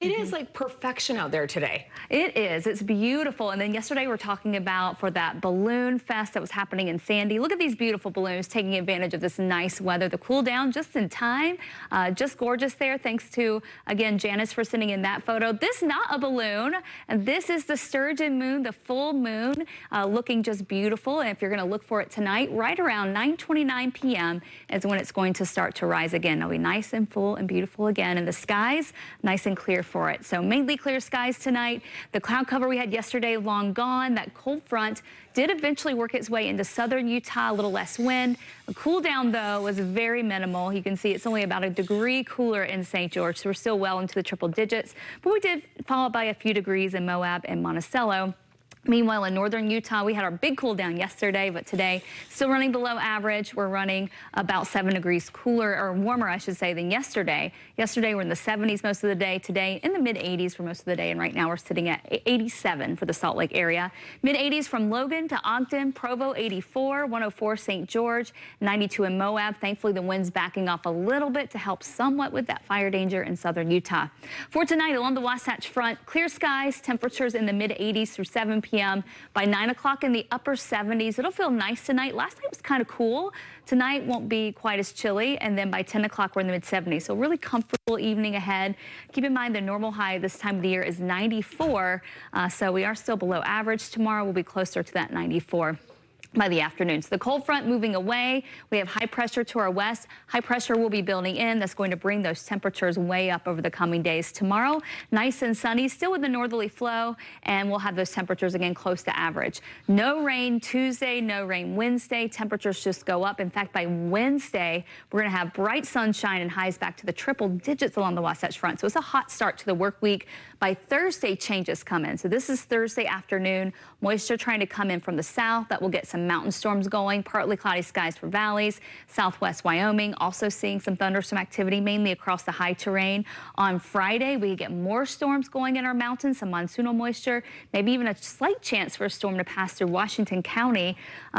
It is like perfection out there today. It is. It's beautiful. And then yesterday we're talking about for that balloon fest that was happening in Sandy. Look at these beautiful balloons taking advantage of this nice weather. The cool down just in time. Just gorgeous there. Thanks to, again, Janice for sending in that photo. This not a balloon. And this is the sturgeon moon, the full moon, looking just beautiful. And if you're going to look for it tonight, right around 9:29 p.m. is when it's going to start to rise again. It'll be nice and full and beautiful again. And the skies nice and clear for it. So mainly clear skies tonight. The cloud cover we had yesterday long gone. That cold front did eventually work its way into southern Utah, a little less wind. The cool down though was very minimal. You can see it's only about a degree cooler in St. George, so we're still well into the triple digits. But we did fall by a few degrees in Moab and Monticello. Meanwhile, in northern Utah, we had our big cool down yesterday, but today still running below average. We're running about 7 degrees cooler, or warmer, I should say, than yesterday. Yesterday, we're in the 70s most of the day. Today, in the mid-80s for most of the day, and right now we're sitting at 87 for the Salt Lake area. Mid-80s from Logan to Ogden, Provo 84, 104 St. George, 92 in Moab. Thankfully, the wind's backing off a little bit to help somewhat with that fire danger in southern Utah. For tonight, along the Wasatch Front, clear skies, temperatures in the mid-80s through 7 p.m. By 9 o'clock in the upper 70s. It'll feel nice tonight. Last night was kind of cool. Tonight won't be quite as chilly. And then by 10 o'clock, we're in the mid-70s. So really comfortable evening ahead. Keep in mind the normal high this time of the year is 94. So we are still below average. Tomorrow we'll be closer to that 94. By the afternoon. So the cold front moving away. We have high pressure to our west. High pressure will be building in. That's going to bring those temperatures way up over the coming days. Tomorrow, nice and sunny, still with the northerly flow, and we'll have those temperatures again close to average. No rain Tuesday, no rain Wednesday. Temperatures just go up. In fact, by Wednesday, we're going to have bright sunshine and highs back to the triple digits along the Wasatch Front. So it's a hot start to the work week. By Thursday, changes come in. So this is Thursday afternoon. Moisture trying to come in from the south. That will get some mountain storms going. Partly cloudy skies for valleys. Southwest Wyoming also seeing some thunderstorm activity, mainly across the high terrain. On Friday, we get more storms going in our mountains, some monsoonal moisture, maybe even a slight chance for a storm to pass through Washington County.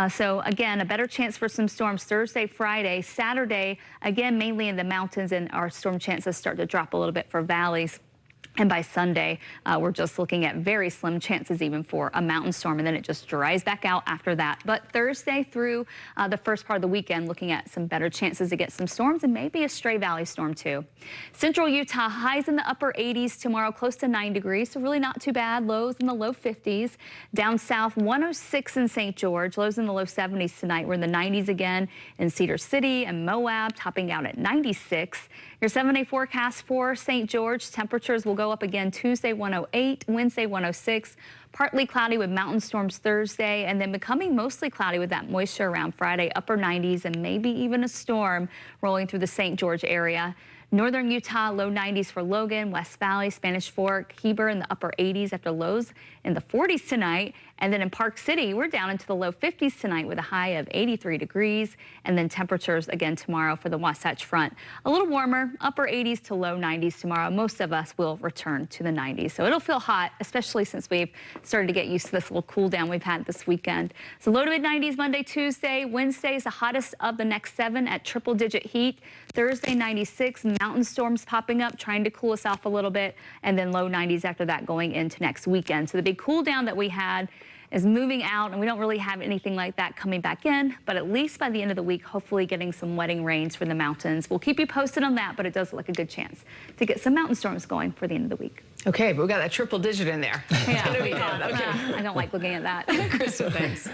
So again, a better chance for some storms Thursday, Friday, Saturday, again, mainly in the mountains, and our storm chances start to drop a little bit for valleys. And by Sunday, we're just looking at very slim chances even for a mountain storm, and then it just dries back out after that. But Thursday through the first part of the weekend, looking at some better chances to get some storms and maybe a stray valley storm too. Central Utah, highs in the upper 80s tomorrow, close to 9 degrees, so really not too bad. Lows in the low 50s. Down south, 106 in St. George, lows in the low 70s tonight. We're in the 90s again in Cedar City and Moab, topping out at 96. Your 7-day forecast for St. George, temperatures will go up again Tuesday 108, Wednesday 106. Partly cloudy with mountain storms Thursday, and then becoming mostly cloudy with that moisture around Friday, upper 90s, and maybe even a storm rolling through the St. George area. Northern Utah, low 90s for Logan, West Valley, Spanish Fork, Heber in the upper 80s after lows in the 40s tonight. And then in Park City, we're down into the low 50s tonight with a high of 83 degrees. And then temperatures again tomorrow for the Wasatch Front. A little warmer, upper 80s to low 90s tomorrow. Most of us will return to the 90s. So it'll feel hot, especially since we've started to get used to this little cool down we've had this weekend. So low to mid 90s Monday, Tuesday. Wednesday is the hottest of the next 7 at triple digit heat. Thursday 96, mountain storms popping up, trying to cool us off a little bit. And then low 90s after that going into next weekend. So the big cool down that we had is moving out, and we don't really have anything like that coming back in, but at least by the end of the week, hopefully getting some wetting rains for the mountains. We'll keep you posted on that, but it does look like a good chance to get some mountain storms going for the end of the week. Okay, but we got that triple digit in there. Yeah, Okay. I don't like looking at that. Krista, thanks.